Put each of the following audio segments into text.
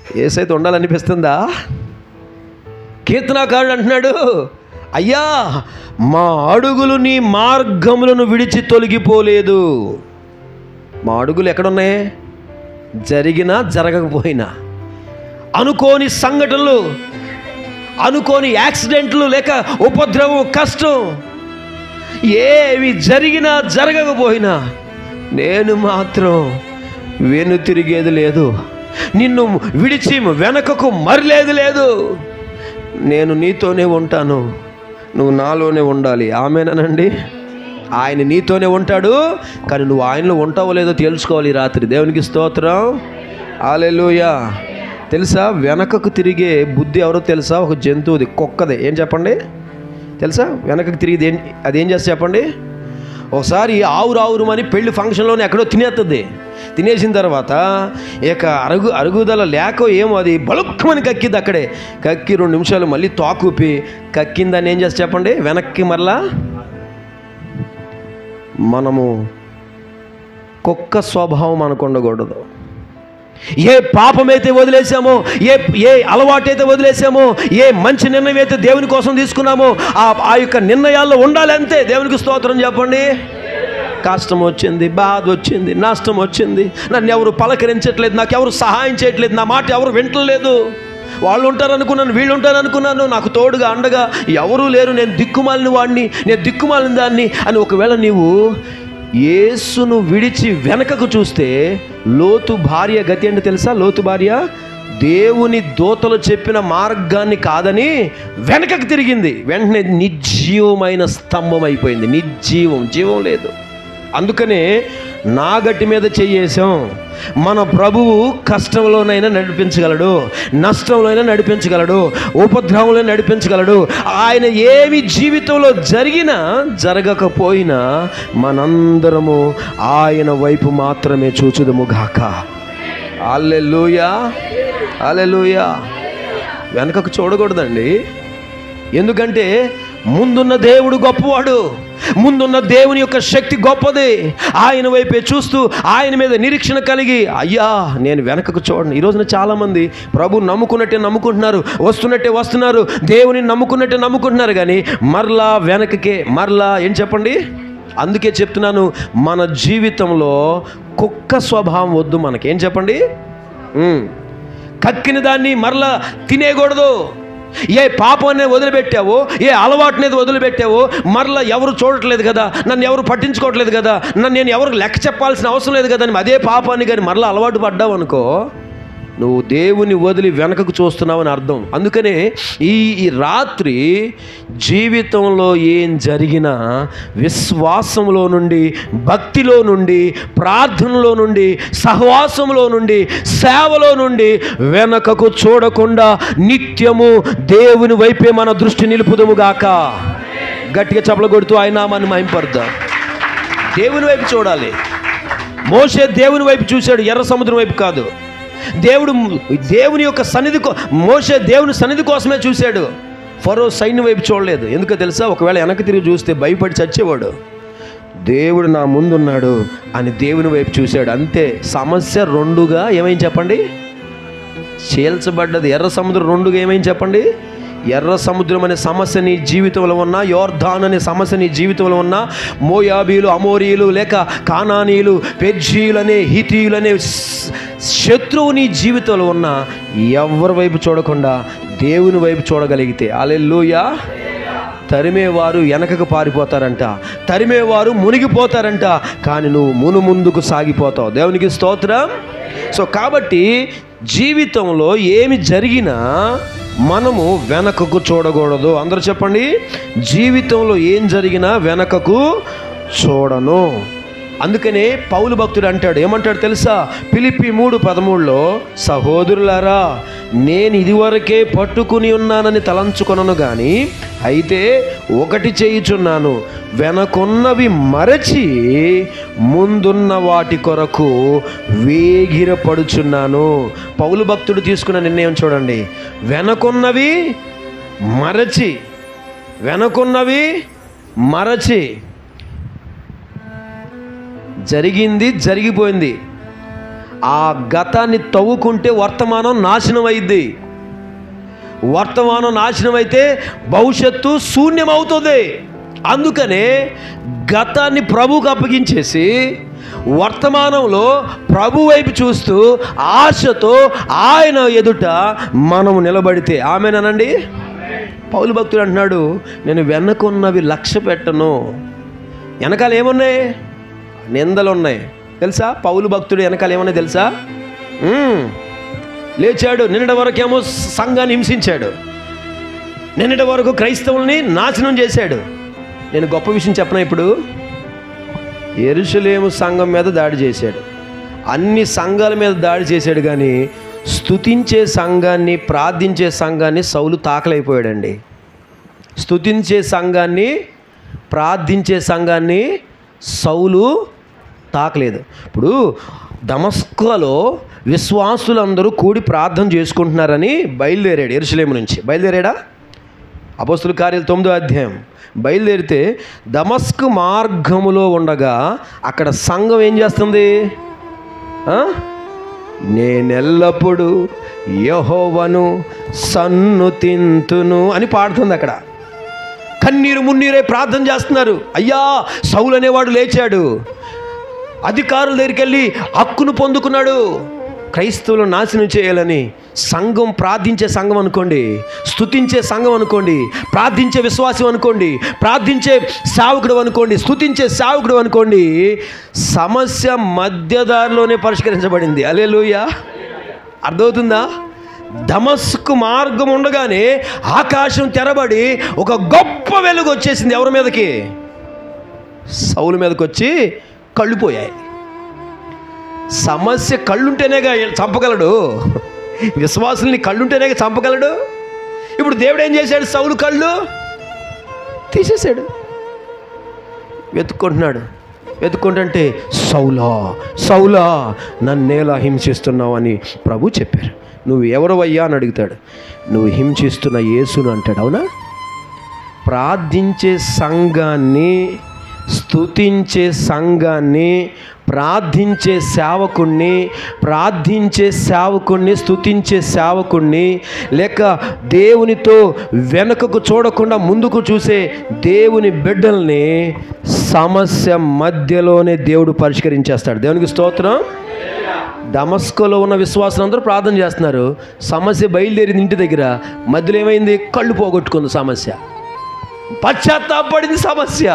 యేసైతే ఉండాలనిపిస్తుందా? కీర్తనాకారుడు అంటున్నాడు, అయ్యా మా అడుగులు నీ మార్గములను విడిచి తొలగిపోలేదు. మా అడుగులు ఎక్కడున్నాయి? జరిగినా జరగకపోయినా, అనుకోని సంఘటనలు, అనుకోని యాక్సిడెంట్లు, లేక ఉపద్రవం, కష్టం ఏవి జరిగినా జరగకపోయినా నేను మాత్రం వెనుతిరిగేది లేదు, నిన్ను విడిచి వెనకకు మరలేదు లేదు. నేను నీతోనే ఉంటాను, నువ్వు నాలోనే ఉండాలి. ఆమేనండి. ఆయన నీతోనే ఉంటాడు, కానీ నువ్వు ఆయనలో ఉంటావో లేదో తెలుసుకోవాలి ఈ రాత్రి. దేవునికి స్తోత్రం. హల్లెలూయా. తెలుసా, వెనకకు తిరిగే బుద్ధి ఎవరో తెలుసా? ఒక జంతువుది, కుక్కది. ఏం చెప్పండి? తెలుసా? వెనకకు తిరిగి అదేం చేస్తా చెప్పండి? ఒకసారి ఆవురావురమని పెళ్లి ఫంక్షన్లోనే ఎక్కడో తినేస్తుంది. తినేసిన తర్వాత ఇక అరుగుదల లేక ఏమో అది బలుక్కమని కక్కింది. అక్కడే కక్కి 2 నిమిషాలు మళ్ళీ తాకూపి కక్కిందని ఏం చేస్తా చెప్పండి? వెనక్కి మరలా. మనము కుక్క స్వభావం మనకు ఉండకూడదు. ఏ పాపమైతే వదిలేసామో, ఏ అలవాటైతే వదిలేసామో, ఏ మంచి నిర్ణయం అయితే దేవుని కోసం తీసుకున్నామో ఆ యొక్క నిర్ణయాల్లో ఉండాలి అంతే. దేవునికి స్తోత్రం చెప్పండి. కష్టం వచ్చింది, బాధ వచ్చింది, నష్టం వచ్చింది, నన్ను ఎవరు పలకరించట్లేదు, నాకు ఎవరు సహాయం చేయట్లేదు, నా మాట ఎవరు వింటలేదు, వాళ్ళు ఉంటారనుకున్నాను, వీళ్ళు ఉంటారనుకున్నాను, నాకు తోడుగా అండగా ఎవరూ లేరు, నేను దిక్కుమాలిన వాడిని, నేను దిక్కుమాలిన దాన్ని అని ఒకవేళ నీవు యేసును విడిచి వెనకకు చూస్తే, లోతు భార్య గతి ఏంటో తెలుసా? లోతు భార్య దేవుని దూతలు చెప్పిన మార్గాన్ని కాదని వెనకకు తిరిగింది. వెంటనే నిర్జీవమైన స్తంభం అయిపోయింది. జీవం లేదు. అందుకనే నా గట్టి మీద చెయ్యేసాం. మన ప్రభువు కష్టంలోనైనా నడిపించగలడు, నష్టంలోనైనా నడిపించగలడు, ఉపద్రవంలో నడిపించగలడు. ఆయన ఏమి జీవితంలో జరిగినా జరగకపోయినా మనందరము ఆయన వైపు మాత్రమే చూచుదుము గాక. హల్లెలూయా, హల్లెలూయా. వెనకకు చూడకూడదండి. ఎందుకంటే ముందున్న దేవుడు గొప్పవాడు, ముందున్న దేవుని యొక్క శక్తి గొప్పది. ఆయన వైపే చూస్తూ ఆయన మీద నిరీక్షణ కలిగి, అయ్యా నేను వెనకకు చూడను. ఈరోజున చాలామంది ప్రభు నమ్ముకున్నట్టే నమ్ముకుంటున్నారు, వస్తున్నట్టే వస్తున్నారు, దేవుని నమ్ముకున్నట్టే నమ్ముకుంటున్నారు, కానీ మరలా వెనకకే మరలా ఏం చెప్పండి? అందుకే చెప్తున్నాను, మన జీవితంలో కుక్క స్వభావం వద్దు మనకి. ఏం చెప్పండి? కక్కిన దాన్ని మరలా తినేయకూడదు. ఏ పాపాన్ని వదిలిపెట్టావో, ఏ అలవాటునేది వదిలిపెట్టావో, మరలా ఎవరు చూడట్లేదు కదా, నన్ను ఎవరు పట్టించుకోవట్లేదు కదా, నేను ఎవరు లెక్క చెప్పాల్సిన అవసరం లేదు కదా అని అదే పాపాన్ని కానీ మరలా అలవాటు పడ్డావు అనుకో, నువ్వు దేవుని వదిలి వెనకకు చూస్తున్నావని అర్థం. అందుకనే ఈ రాత్రి జీవితంలో ఏం జరిగినా విశ్వాసంలో నుండి, భక్తిలో నుండి, ప్రార్థనలో నుండి, సహవాసంలో నుండి, సేవలో నుండి వెనకకు చూడకుండా నిత్యము దేవుని వైపే మన దృష్టి నిలుపుదుముగాక. గట్టిగా చప్పలు కొడుతూ ఆయన నామాన్ని మహింపరుద్దాం. దేవుని వైపు చూడాలి. మోషే దేవుని వైపు చూశాడు, ఎర్ర సముద్రం వైపు కాదు. దేవుని యొక్క సన్నిధి, మోషే దేవుని సన్నిధి కోసమే చూశాడు, ఫరో సైన్యం వైపు చూడలేదు. ఎందుకో తెలుసా? ఒకవేళ వెనక్కి తిరిగి చూస్తే భయపడి చచ్చేవాడు. దేవుడు నా ముందున్నాడు అని దేవుని వైపు చూశాడు. అంతే. సమస్య 2గా ఏమైంది చెప్పండి? చీల్చబడ్డది. ఎర్ర సముద్రం 2గా ఏమైంది చెప్పండి? ఎర్ర సముద్రం అనే సమస్య నీ జీవితంలో ఉన్నా, యోర్దాన్ అనే సమస్య నీ జీవితంలో ఉన్నా, మోయాబీలు, అమోరీలు, లేక కానానీయులు, పెర్జీయులు అనే, హితీయులు అనే శత్రువు నీ జీవితంలో ఉన్నా, ఎవరి వైపు చూడకుండా దేవుని వైపు చూడగలిగితే, హల్లెలూయా. తరిమేవారు వెనకకు పారిపోతారంట, తరిమేవారు మునిగిపోతారంట, కానీ నువ్వు ముందుకు సాగిపోతావు. దేవునికి స్తోత్రం. సో కాబట్టి జీవితంలో ఏమి జరిగినా మనము వెనకకు చూడకూడదు. అందరూ చెప్పండి, జీవితంలో ఏం జరిగినా వెనకకు చూడను. అందుకనే పౌలు భక్తుడు అంటాడు, ఏమంటాడు తెలుసా? ఫిలిప్పీ 3:13లో, సహోదరులారా నేను ఇదివరకే పట్టుకుని ఉన్నానని తలంచుకొనను గాని, అయితే ఒకటి చేయుచున్నాను, వెనకున్నవి మరచి ముందున్న వాటి కొరకు వేగిరపడుచున్నాను. పౌలు భక్తుడు తీసుకున్న నిర్ణయం చూడండి. వెనకున్నవి మరచి జరిగింది జరిగిపోయింది. ఆ గతాన్ని తవ్వుకుంటే వర్తమానం నాశనం అయింది. వర్తమానం నాశనం అయితే భవిష్యత్తు శూన్యమవుతుంది. అందుకనే గతాన్ని ప్రభువుకు అప్పగించేసి వర్తమానంలో ప్రభు వైపు చూస్తూ ఆశతో ఆయన ఎదుట మనము నిలబడితే ఆమేనండి. పౌలు భక్తుడు అంటున్నాడు, నేను వెనకున్నవి లక్ష్య పెట్టను. వెనకాల ఏమున్నాయి? నిందలు ఉన్నాయి. తెలుసా పౌలు భక్తుడు వెనకాల ఏమన్నా తెలుసా? లేచాడు, నిన్నటి వరకేమో సంఘాన్ని హింసించాడు, నిన్నటి వరకు క్రైస్తవుల్ని నాశనం చేశాడు. నేను గొప్ప విషయం చెప్పనా? ఇప్పుడు యెరూషలేము సంఘం మీద దాడి చేశాడు, అన్ని సంఘాల మీద దాడి చేశాడు, కానీ స్తుతించే సంఘాన్ని, ప్రార్థించే సంఘాన్ని సౌలు తాకలైపోయాడండి. స్తుతించే సంఘాన్ని, ప్రార్థించే సంఘాన్ని సౌలు తాకలేదు. ఇప్పుడు దమస్కులో విశ్వాసులందరూ కూడి ప్రార్థన చేసుకుంటున్నారని బయలుదేరాడు. యెరూషలేము నుంచి బయలుదేరాడా? అపోస్తుల కార్యాలు 9వ అధ్యాయం. బయలుదేరితే దమస్కు మార్గములో ఉండగా అక్కడ సంఘం ఏం చేస్తుంది? నేనెల్లప్పుడు యెహోవాను సన్నుతింతును అని పాడుతుంది. అక్కడ కన్నీరు మున్నీరే ప్రార్థన చేస్తున్నారు. అయ్యా, సౌలు అనేవాడు లేచాడు, అధికారుల దగ్గరికి వెళ్ళి హక్కును పొందుకున్నాడు, క్రైస్తవులను నాశనం చేయాలని. సంఘం ప్రార్థించే సంఘం అనుకోండి, స్తుతించే సంఘం అనుకోండి, ప్రార్థించే విశ్వాసం అనుకోండి, ప్రార్థించే సేవకుడు అనుకోండి, స్తుతించే సేవకుడు అనుకోండి, సమస్య మధ్యదారిలోనే పరిష్కరించబడింది. హల్లెలూయా. అర్థమవుతుందా? దమస్కు మార్గం ఉండగానే ఆకాశం తెరబడి ఒక గొప్ప వెలుగు వచ్చేసింది. ఎవరి మీదకి? సౌలు మీదకి వచ్చి కళ్ళు పోయాయి. సమస్య కళ్ళుంటేనేగా చంపగలడు, విశ్వాసుల్ని కళ్ళుంటేనేగా చంపగలడు. ఇప్పుడు దేవుడు ఏం చేశాడు? సౌలు కళ్ళు తీసేశాడు. వెతుక్కుంటున్నాడు. వెతుక్కుంటుంటే సౌలా సౌలా నన్నేలా హింసిస్తున్నావు అని ప్రభు చెప్పారు. నువ్వు ఎవరవయ్యా అని అడుగుతాడు. నువ్వు హింసిస్తున్న యేసును అంటాడు. అవునా? ప్రార్థించే సంఘాన్ని, స్తుతించే సంఘాన్ని, ప్రార్థించే సేవకుణ్ణి, స్తుతించే సేవకుణ్ణి, లేక దేవునితో వెనుకకు చూడకుండా ముందుకు చూసే దేవుని బిడ్డల్ని సమస్య మధ్యలోనే దేవుడు పరిష్కరించేస్తాడు. దేవునికి స్తోత్రం. దమస్కులో ఉన్న విశ్వాసులందరూ ప్రార్థన చేస్తున్నారు. సమస్య బయలుదేరింది ఇంటి దగ్గర. మధ్యలో ఏమైంది? కళ్ళు పోగొట్టుకుంది సమస్య, పశ్చాత్తాపడింది సమస్య,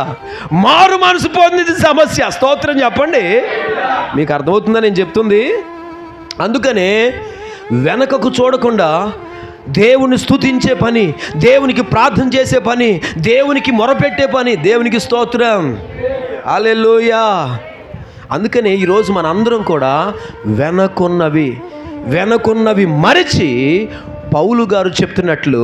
మారు మనసు పొందింది సమస్య. స్తోత్రం చెప్పండి. మీకు అర్థమవుతుందా నేను చెప్తుంది? అందుకనే వెనకకు చూడకుండా దేవుని స్తుతించే పని, దేవునికి ప్రార్థన చేసే పని, దేవునికి మొరపెట్టే పని. దేవునికి స్తోత్రం. హల్లెలూయా. అందుకనే ఈరోజు మనందరం కూడా వెనకున్నవి మరచి పౌలు గారు చెప్తున్నట్లు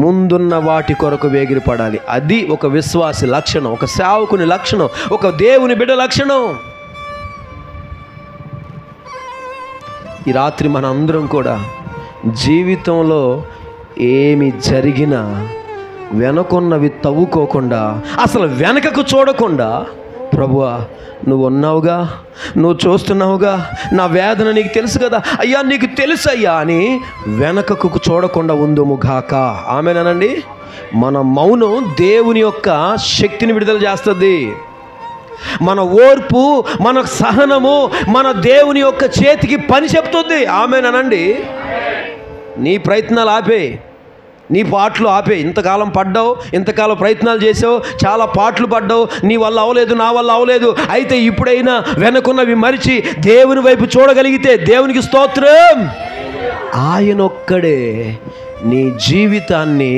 ముందున్న వాటి కొరకు వేగిరపడాలి. అది ఒక విశ్వాసి లక్షణం, ఒక సేవకుని లక్షణం, ఒక దేవుని బిడ్డ లక్షణం. ఈ రాత్రి మనందరం కూడా జీవితంలో ఏమి జరిగినా వెనకున్నవి తవ్వుకోకుండా, అసలు వెనకకు చూడకుండా, ప్రభువా నువ్వు ఉన్నావుగా, నువ్వు చూస్తున్నావుగా, నా వేదన నీకు తెలుసు కదా అయ్యా, నీకు తెలుసు అయ్యా అని వెనకకు చూడకుండా ఉందుముగాక. ఆమేనండి. మన మౌనం దేవుని యొక్క శక్తిని విడుదల చేస్తుంది. మన ఓర్పు, మన సహనము మన దేవుని యొక్క చేతికి పని చెప్తుంది. ఆమేనండి. నీ ప్రయత్నాలు ఆపే, నీ పాటలు ఆపే. ఇంతకాలం పడ్డావు, ఇంతకాలం ప్రయత్నాలు చేసావు, చాలా పాటలు పడ్డావు, నీ వల్ల అవ్వలేదు, నా వల్ల అవ్వలేదు. అయితే ఇప్పుడైనా వెనకున్నవి మరిచి దేవుని వైపు చూడగలిగితే దేవునికి స్తోత్రం. ఆయనొక్కడే నీ జీవితాన్ని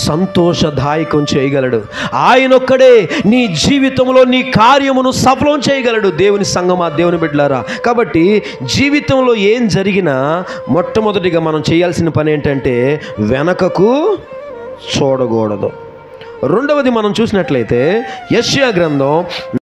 సంతోషదాయకం చేయగలడు. ఆయనొక్కడే నీ జీవితంలో నీ కార్యమును సఫలం చేయగలడు. దేవుని సంగమా, దేవుని బిడ్డలారా, కాబట్టి జీవితంలో ఏం జరిగినా మొట్టమొదటిగా మనం చేయాల్సిన పని ఏంటంటే వెనకకు చూడకూడదు. రెండవది మనం చూసినట్లయితే యెషయా గ్రంథం